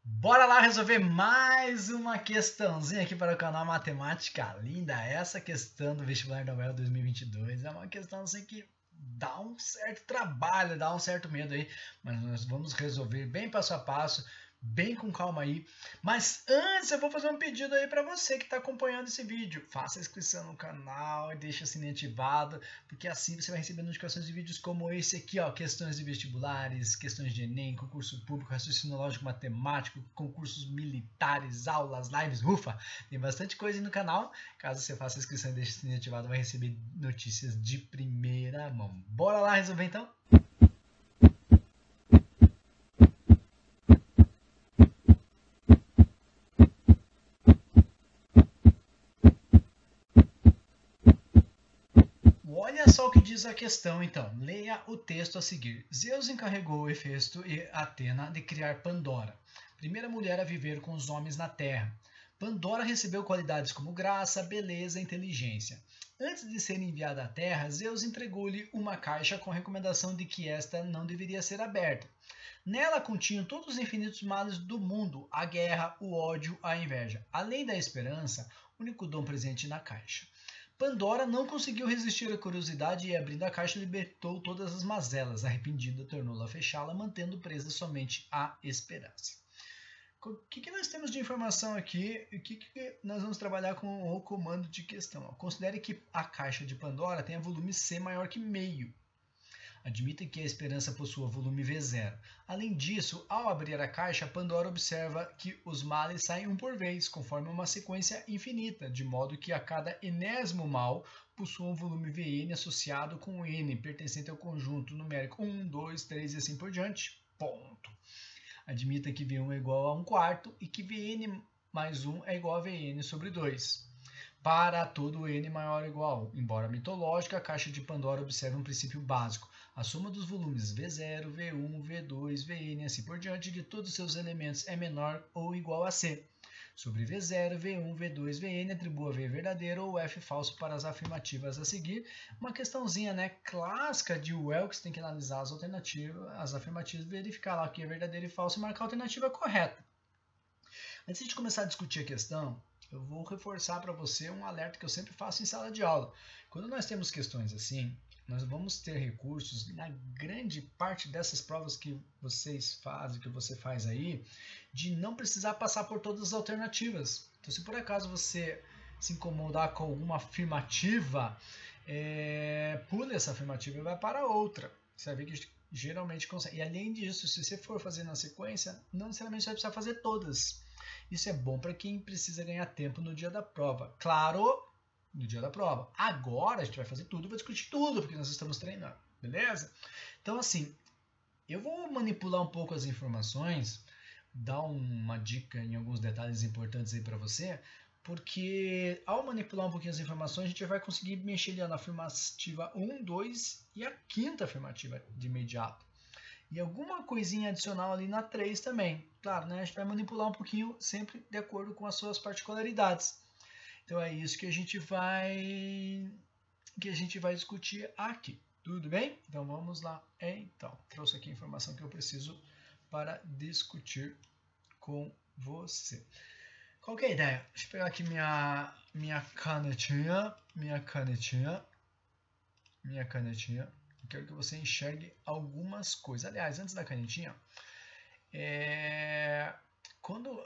Bora lá resolver mais uma questãozinha aqui para o canal Matemática Linda. Essa questão do vestibular da UEL 2022 é uma questão assim que dá um certo trabalho, dá um certo medo aí, mas nós vamos resolver bem passo a passo, bem com calma aí. Mas antes eu vou fazer um pedido aí para você que está acompanhando esse vídeo. Faça a inscrição no canal e deixa o sininho ativado, porque assim você vai receber notificações de vídeos como esse aqui, ó, questões de vestibulares, questões de Enem, concurso público, raciocínio lógico matemático, concursos militares, aulas, lives, ufa, tem bastante coisa aí no canal. Caso você faça a inscrição e deixe o sininho ativado, vai receber notícias de primeira mão. Bora lá resolver então? Olha só o que diz a questão, então. Leia o texto a seguir. Zeus encarregou Hefesto e Atena de criar Pandora, primeira mulher a viver com os homens na Terra. Pandora recebeu qualidades como graça, beleza e inteligência. Antes de ser enviada à Terra, Zeus entregou-lhe uma caixa com a recomendação de que esta não deveria ser aberta. Nela continham todos os infinitos males do mundo, a guerra, o ódio, a inveja. Além da esperança, único dom presente na caixa. Pandora não conseguiu resistir à curiosidade e, abrindo a caixa, libertou todas as mazelas. Arrependida, tornou-la a fechá-la, mantendo presa somente a esperança. O que nós temos de informação aqui e o que nós vamos trabalhar com o comando de questão? Considere que a caixa de Pandora tenha volume C maior que meio. Admita que a esperança possua volume V0. Além disso, ao abrir a caixa, Pandora observa que os males saem um por vez, conforme uma sequência infinita, de modo que a cada enésimo mal possua um volume Vn associado com o n, pertencente ao conjunto numérico 1, 2, 3 e assim por diante. Ponto. Admita que V1 é igual a 1 quarto e que Vn mais 1 é igual a Vn sobre 2. Para todo n maior ou igual a 1. Embora mitológica, a caixa de Pandora observa um princípio básico. A soma dos volumes V0, V1, V2, Vn e assim por diante de todos os seus elementos é menor ou igual a C. Sobre V0, V1, V2, Vn, atribua V verdadeiro ou F falso para as afirmativas a seguir. Uma questãozinha, né, clássica de UEL, que você tem que analisar as alternativas, as afirmativas, verificar lá o que é verdadeiro e falso e marcar a alternativa correta. Antes de começar a discutir a questão, eu vou reforçar para você um alerta que eu sempre faço em sala de aula. Quando nós temos questões assim, nós vamos ter recursos na grande parte dessas provas que vocês fazem, que você faz aí, de não precisar passar por todas as alternativas. Então, se por acaso você se incomodar com alguma afirmativa, pule essa afirmativa e vai para outra. Você vai ver que geralmente consegue. E além disso, se você for fazer na sequência, não necessariamente você vai precisar fazer todas. Isso é bom para quem precisa ganhar tempo no dia da prova. Claro, no dia da prova. Agora a gente vai fazer tudo, vai discutir tudo, porque nós estamos treinando, beleza? Então, assim, eu vou manipular um pouco as informações, dar uma dica em alguns detalhes importantes aí para você, porque ao manipular um pouquinho as informações, a gente vai conseguir mexer ali na afirmativa 1, 2 e a quinta afirmativa de imediato. E alguma coisinha adicional ali na 3 também. Claro, né? A gente vai manipular um pouquinho sempre de acordo com as suas particularidades. Então é isso que a gente vai discutir aqui. Tudo bem? Então vamos lá. Então, trouxe aqui a informação que eu preciso para discutir com você. Qual que é a ideia? Deixa eu pegar aqui minha canetinha. Eu quero que você enxergue algumas coisas. Aliás, antes da canetinha, quando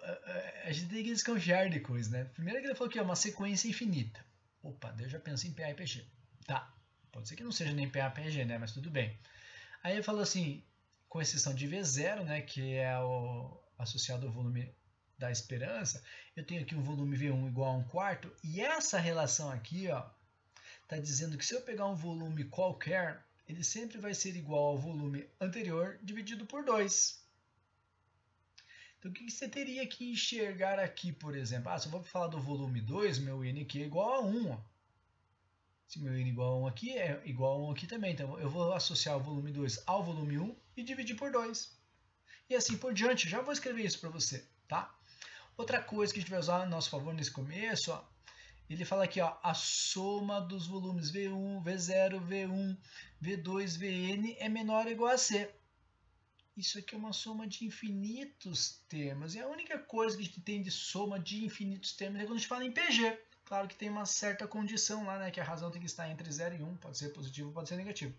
a gente tem que desconfiar de coisas, né? Primeiro que ele falou que é uma sequência infinita. Opa, daí eu já penso em PA e PG. Tá, pode ser que não seja nem PA e PG, né? Mas tudo bem. Aí ele falou assim, com exceção de V0, né? Que é o associado ao volume da esperança, eu tenho aqui um volume V1 igual a 1 quarto, e essa relação aqui, ó, está dizendo que se eu pegar um volume qualquer, ele sempre vai ser igual ao volume anterior dividido por 2. Então, o que você teria que enxergar aqui, por exemplo? Se eu vou falar do volume 2, meu n aqui é igual a 1. Ó. Se meu n igual a 1 aqui, é igual a 1 aqui também. Então, eu vou associar o volume 2 ao volume 1 e dividir por 2. E assim por diante. Já vou escrever isso para você, tá? Outra coisa que a gente vai usar a nosso favor nesse começo, ó, ele fala aqui, ó, a soma dos volumes V1, V0, V1, V2, Vn é menor ou igual a C. isso aqui é uma soma de infinitos termos. E a única coisa que a gente tem de soma de infinitos termos é quando a gente fala em PG. Claro que tem uma certa condição lá, né? Que a razão tem que estar entre 0 e 1. Pode ser positivo, pode ser negativo.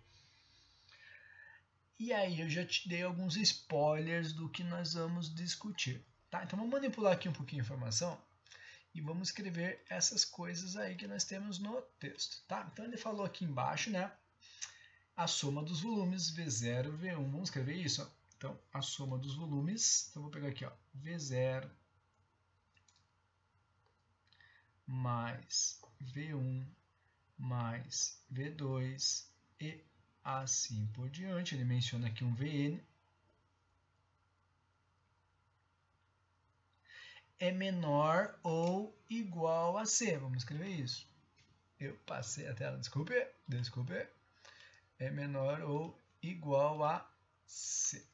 E aí eu já te dei alguns spoilers do que nós vamos discutir. Tá? Então vamos manipular aqui um pouquinho a informação e vamos escrever essas coisas aí que nós temos no texto. Tá? Então ele falou aqui embaixo, né? A soma dos volumes V0, V1. Vamos escrever isso? Ó. Então, a soma dos volumes. Então, vou pegar aqui, ó, V0 mais V1 mais V2 e assim por diante. Ele menciona aqui um Vn. É menor ou igual a C. Vamos escrever isso. Eu passei a tela, desculpe. É menor ou igual a C.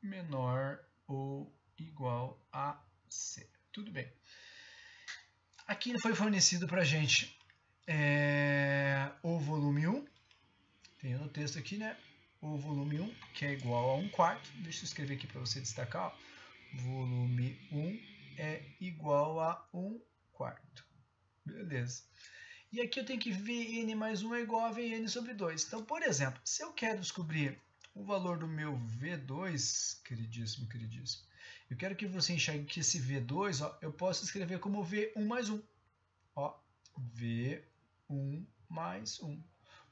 Menor ou igual a C. Tudo bem. Aqui foi fornecido para a gente o volume 1. Tem no texto aqui, né? O volume 1, que é igual a 1/4. Deixa eu escrever aqui para você destacar. Ó. Volume 1 é igual a 1/4. Beleza. E aqui eu tenho que Vn mais 1 é igual a Vn sobre 2. Então, por exemplo, se eu quero descobrir o valor do meu V2, queridíssimo, eu quero que você enxergue que esse V2, ó, eu posso escrever como V1 mais 1. Ó, V1 mais 1.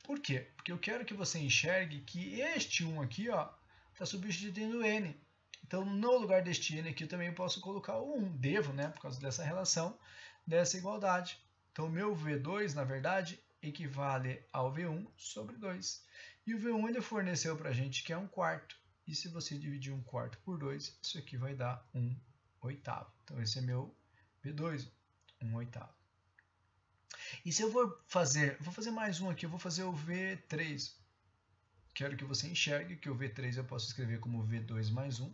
Por quê? Porque eu quero que você enxergue que este 1 aqui está substituindo N. Então, no lugar deste N aqui, eu também posso colocar o 1. Devo, né? Por causa dessa relação, dessa igualdade. Então, o meu V2, na verdade, equivale ao V1 sobre 2. E o V1 ele forneceu para a gente que é 1/4. E se você dividir 1/4 por 2, isso aqui vai dar 1/8. Então, esse é meu V2, 1/8. E se eu vou fazer mais um aqui, eu vou fazer o V3. Quero que você enxergue que o V3 eu posso escrever como V2 mais 1.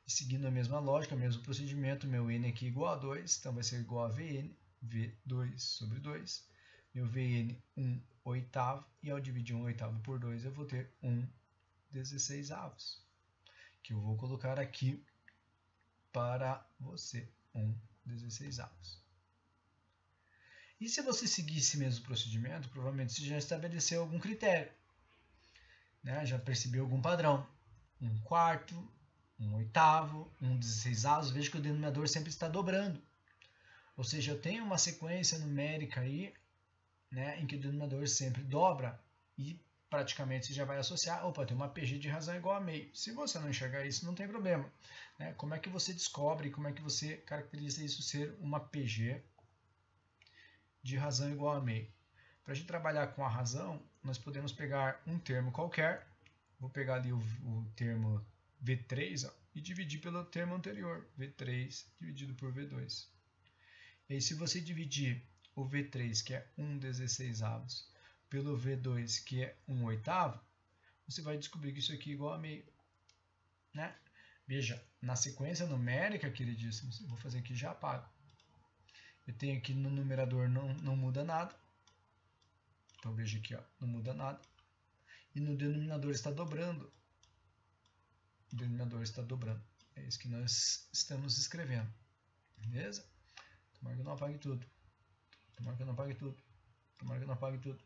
E seguindo a mesma lógica, o mesmo procedimento, meu N aqui é igual a 2, então vai ser igual a Vn, V2 sobre 2. Meu Vn, 1/8, e ao dividir 1/8 por 2, eu vou ter 1/16, que eu vou colocar aqui para você, 1/16. E se você seguir esse mesmo procedimento, provavelmente você já estabeleceu algum critério, né? Já percebeu algum padrão. 1/4, 1/8, 1/16. Veja que o denominador sempre está dobrando. Ou seja, eu tenho uma sequência numérica aí, né, em que o denominador sempre dobra e praticamente você já vai associar, opa, tem uma PG de razão igual a meio. Se você não enxergar isso, não tem problema. Né? Como é que você descobre, como é que você caracteriza isso ser uma PG de razão igual a meio? Para a gente trabalhar com a razão, nós podemos pegar um termo qualquer, vou pegar ali o termo V3 e dividir pelo termo anterior, V3 dividido por V2. E aí, se você dividir o V3, que é 1/16, pelo V2, que é 1/8, você vai descobrir que isso aqui é igual a meio. Né? Veja, na sequência numérica, queridíssimos, eu vou fazer aqui e já apago. Eu tenho aqui no numerador não muda nada. Então veja aqui, ó, não muda nada. E no denominador está dobrando. O denominador está dobrando. É isso que nós estamos escrevendo. Beleza? Tomara que eu não apague tudo. Tomara que eu não apague tudo. Tomara que eu não apague tudo.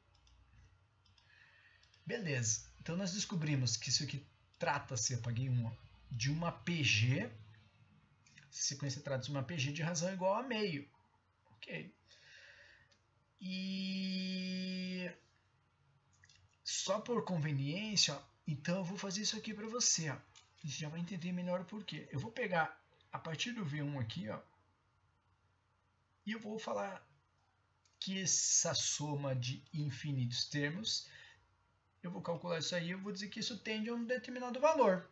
Beleza. Então nós descobrimos que isso aqui trata-se, apaguei uma, de uma PG. Essa sequência trata-se de uma PG de razão igual a meio. Ok. E só por conveniência, ó, então eu vou fazer isso aqui para você. Ó. Você já vai entender melhor o porquê. Eu vou pegar a partir do V1 aqui, ó, e eu vou falar que essa soma de infinitos termos, eu vou calcular isso aí, eu vou dizer que isso tende a um determinado valor.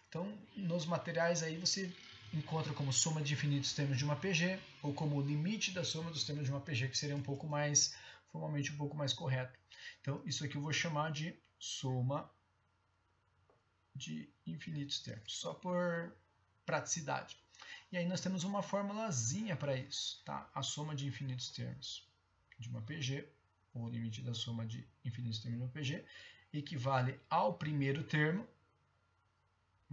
Então, nos materiais aí você encontra como soma de infinitos termos de uma PG, ou como limite da soma dos termos de uma PG, que seria um pouco mais, formalmente um pouco mais correto. Então, isso aqui eu vou chamar de soma de infinitos termos, só por praticidade. E aí nós temos uma formulazinha para isso, tá? A soma de infinitos termos de uma PG, ou o limite da soma de infinitos termos de uma PG, equivale ao primeiro termo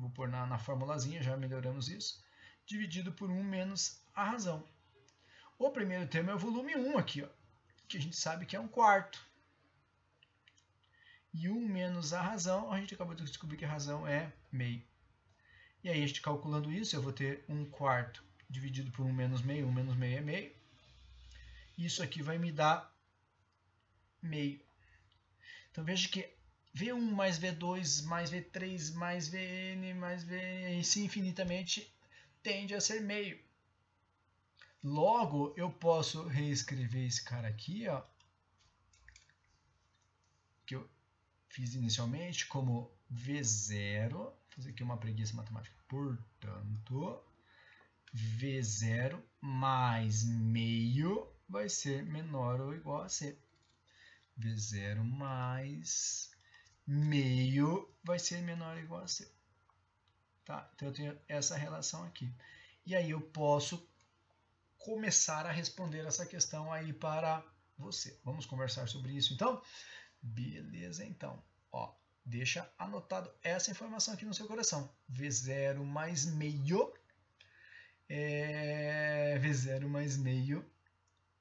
vou pôr na formulazinha, já melhoramos isso, dividido por 1 menos a razão. O primeiro termo é o volume 1 aqui, ó, que a gente sabe que é 1/4. E 1 menos a razão, a gente acabou de descobrir que a razão é meio. E aí, a gente calculando isso, eu vou ter 1/4 dividido por 1 menos meio. 1 menos meio é meio. Isso aqui vai me dar meio. Então, veja que V1 mais V2 mais V3 mais Vn mais Vn, assim infinitamente, tende a ser meio. Logo, eu posso reescrever esse cara aqui, ó, que eu fiz inicialmente, como V0. Vou fazer aqui uma preguiça matemática. Portanto, V0 mais meio vai ser menor ou igual a C. V0 mais meio vai ser menor ou igual a C. Tá? Então, eu tenho essa relação aqui. E aí, eu posso começar a responder essa questão aí para você. Vamos conversar sobre isso, então? Beleza, então. Ó, deixa anotado essa informação aqui no seu coração. V0 mais meio... V0 mais meio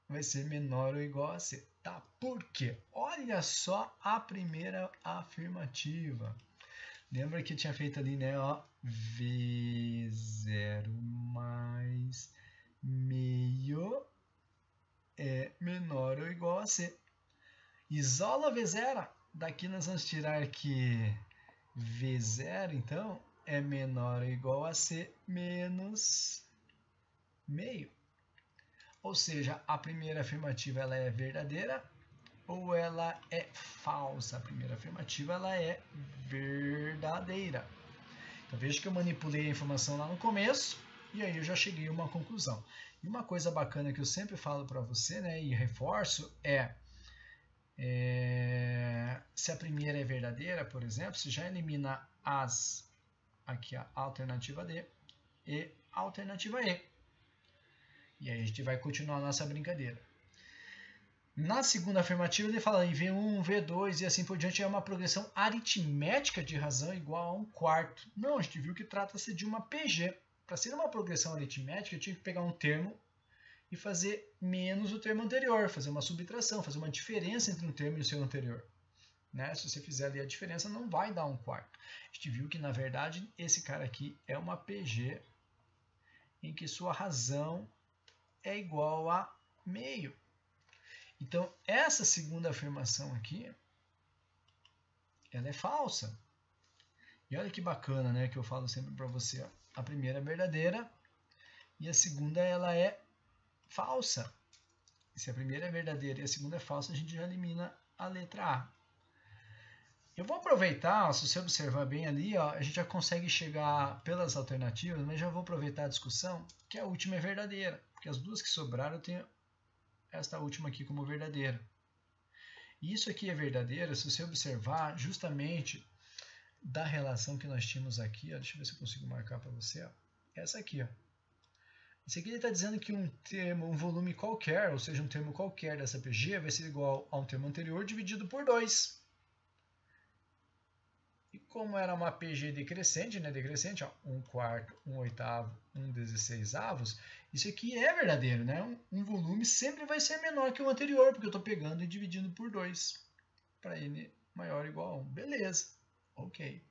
vai ser menor ou igual a C. Tá? Por quê? Olha só a primeira afirmativa. Lembra que eu tinha feito ali, né? Ó, V0 mais meio é menor ou igual a C. Isola V0. Daqui nós vamos tirar que V0, então, é menor ou igual a C menos meio. Ou seja, a primeira afirmativa ela é verdadeira ou ela é falsa? A primeira afirmativa ela é verdadeira. Então veja que eu manipulei a informação lá no começo e aí eu já cheguei a uma conclusão. E uma coisa bacana que eu sempre falo para você, né, e reforço se a primeira é verdadeira, por exemplo, você já elimina aqui a alternativa D e a alternativa E. E aí a gente vai continuar a nossa brincadeira. Na segunda afirmativa, ele fala em V1, V2 e assim por diante, é uma progressão aritmética de razão igual a 1/4. Não, a gente viu que trata-se de uma PG. Para ser uma progressão aritmética, eu tinha que pegar um termo e fazer menos o termo anterior, fazer uma subtração, fazer uma diferença entre um termo e o seu anterior. Né? Se você fizer ali a diferença, não vai dar 1/4. A gente viu que, na verdade, esse cara aqui é uma PG em que sua razão é igual a meio. Então, essa segunda afirmação aqui, ela é falsa. E olha que bacana, né, que eu falo sempre para você. Ó. A primeira é verdadeira e a segunda ela é falsa. Se a primeira é verdadeira e a segunda é falsa, a gente já elimina a letra A. Eu vou aproveitar, ó, se você observar bem ali, ó, a gente já consegue chegar pelas alternativas, mas já vou aproveitar a discussão, que a última é verdadeira. Porque as duas que sobraram, eu tenho esta última aqui como verdadeira. E isso aqui é verdadeiro se você observar justamente da relação que nós tínhamos aqui. Ó, deixa eu ver se eu consigo marcar para você. Ó, essa aqui. Ó. Isso aqui ele está dizendo que um volume qualquer, ou seja, um termo qualquer dessa PG vai ser igual a um termo anterior dividido por 2. E como era uma PG decrescente, né? Decrescente, ó, 1/4, 1/8, 1/16, isso aqui é verdadeiro, né? Um volume sempre vai ser menor que o anterior, porque eu estou pegando e dividindo por 2 para n maior ou igual a 1. Beleza, ok.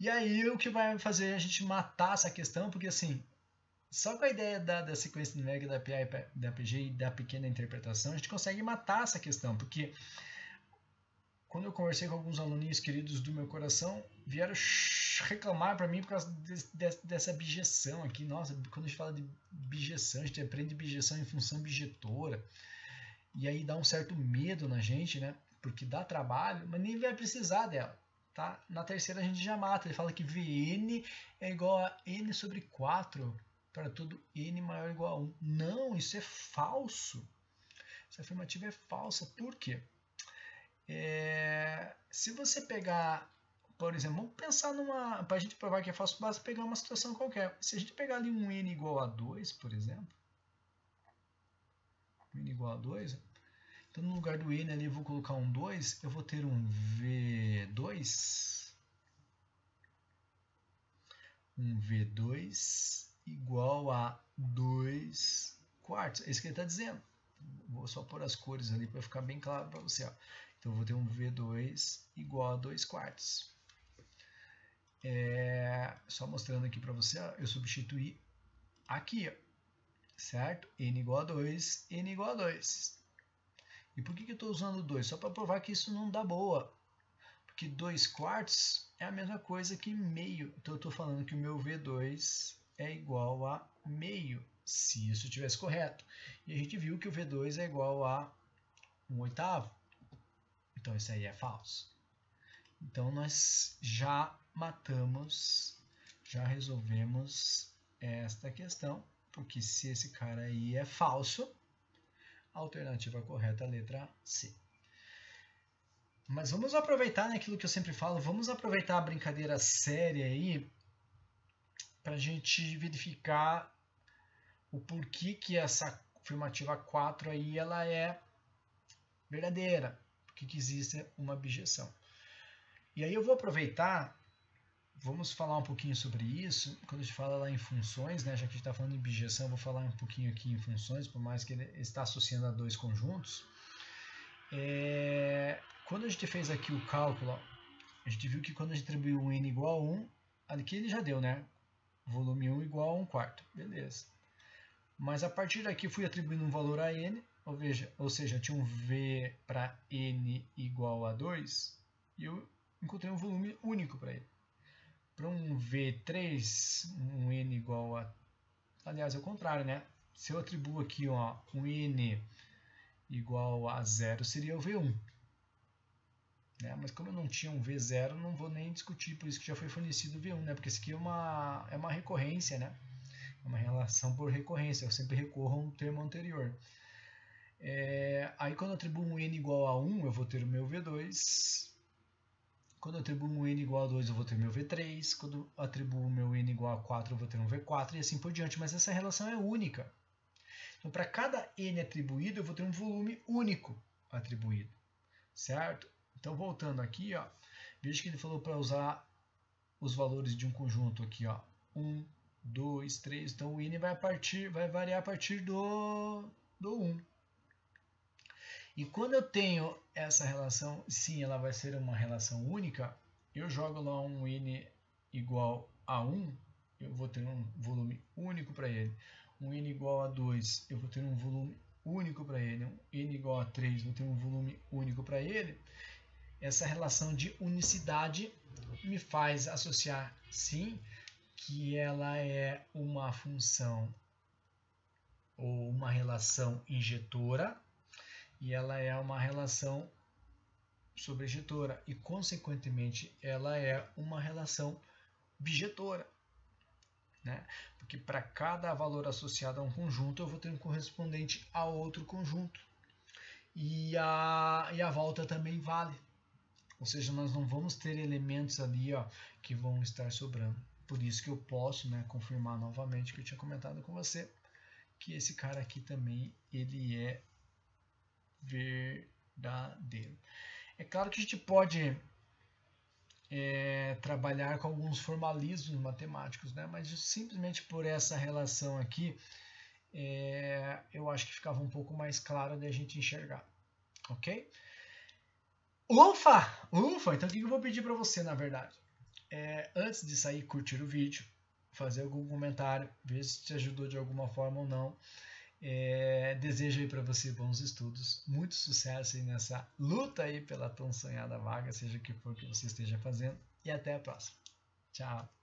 E aí o que vai fazer a gente matar essa questão, porque assim, só com a ideia da sequência numérica da PA, da PG e da pequena interpretação, a gente consegue matar essa questão, porque quando eu conversei com alguns aluninhos queridos do meu coração, vieram reclamar para mim por causa dessa bijeção aqui. Nossa, quando a gente fala de bijeção, a gente aprende bijeção em função bijetora. E aí dá um certo medo na gente, né? Porque dá trabalho, mas nem vai precisar dela. Tá? Na terceira a gente já mata. Ele fala que Vn é igual a n sobre 4 para todo n maior ou igual a 1. Não, isso é falso. Essa afirmativa é falsa. Por quê? Se você pegar, por exemplo, vamos pensar para a gente provar que é falso, basta pegar uma situação qualquer. Se a gente pegar ali um n igual a 2, por exemplo, n igual a 2, então no lugar do n ali eu vou colocar um 2, eu vou ter um V2 um V2 igual a 2 quartos. É isso que ele está dizendo. Vou só pôr as cores ali para ficar bem claro para você. Ó. Então, eu vou ter um V2 igual a 2 quartos. Só mostrando aqui para você, ó, eu substituí aqui, ó, certo? N igual a 2, N igual a 2. E por que eu estou usando 2? Só para provar que isso não dá boa. Porque 2 quartos é a mesma coisa que meio. Então, eu estou falando que o meu V2 é igual a meio, se isso estivesse correto. E a gente viu que o V2 é igual a 1/8. Então, isso aí é falso. Então, nós já matamos, já resolvemos esta questão, porque se esse cara aí é falso, a alternativa correta é a letra C. Mas vamos aproveitar, né, aquilo que eu sempre falo, vamos aproveitar a brincadeira séria aí para a gente verificar o porquê que essa afirmativa 4 aí ela é verdadeira, porque que existe uma objeção. E aí eu vou aproveitar, vamos falar um pouquinho sobre isso, quando a gente fala lá em funções, né, já que a gente está falando em objeção, eu vou falar um pouquinho aqui em funções, por mais que ele está associando a dois conjuntos. Quando a gente fez aqui o cálculo, ó, a gente viu que quando a gente atribuiu um n igual a 1, aqui ele já deu, né? Volume 1 igual a 1 quarto, beleza. Mas a partir daqui eu fui atribuindo um valor a n, ou seja, eu tinha um v para n igual a 2, e eu encontrei um volume único para ele. Para um V3, um n igual a... Aliás, é o contrário, né? Se eu atribuo aqui ó, um n igual a 0, seria o V1. Né? Mas como eu não tinha um V0, não vou nem discutir, por isso que já foi fornecido o V1, né? Porque isso aqui é uma recorrência, né? É uma relação por recorrência, eu sempre recorro a um termo anterior. Aí quando eu atribuo um n igual a 1, eu vou ter o meu V2. Quando eu atribuo um n igual a 2, eu vou ter meu V3. Quando eu atribuo o meu n igual a 4, eu vou ter um V4 e assim por diante. Mas essa relação é única. Então, para cada n atribuído, eu vou ter um volume único atribuído. Certo? Então, voltando aqui, ó, veja que ele falou para usar os valores de um conjunto aqui, ó, 1, 2, 3. Então, o n vai variar a partir do 1. E quando eu tenho essa relação, sim, ela vai ser uma relação única, eu jogo lá um n igual a 1, eu vou ter um volume único para ele. Um n igual a 2, eu vou ter um volume único para ele. Um n igual a 3, vou ter um volume único para ele. Essa relação de unicidade me faz associar, sim, que ela é uma função ou uma relação injetora, e ela é uma relação sobrejetora e, consequentemente, ela é uma relação bijetora. Né? Porque para cada valor associado a um conjunto, eu vou ter um correspondente a outro conjunto. E a volta também vale. Ou seja, nós não vamos ter elementos ali ó, que vão estar sobrando. Por isso que eu posso confirmar novamente que eu tinha comentado com você, que esse cara aqui também ele é verdadeiro. É claro que a gente pode trabalhar com alguns formalismos matemáticos, né? Mas simplesmente por essa relação aqui, eu acho que ficava um pouco mais claro de a gente enxergar, ok? Ufa! Então o que eu vou pedir para você, na verdade? Antes de sair, curtir o vídeo, fazer algum comentário, ver se te ajudou de alguma forma ou não. Desejo aí para você bons estudos, muito sucesso aí nessa luta aí pela tão sonhada vaga, seja o que for que você esteja fazendo, e até a próxima. Tchau!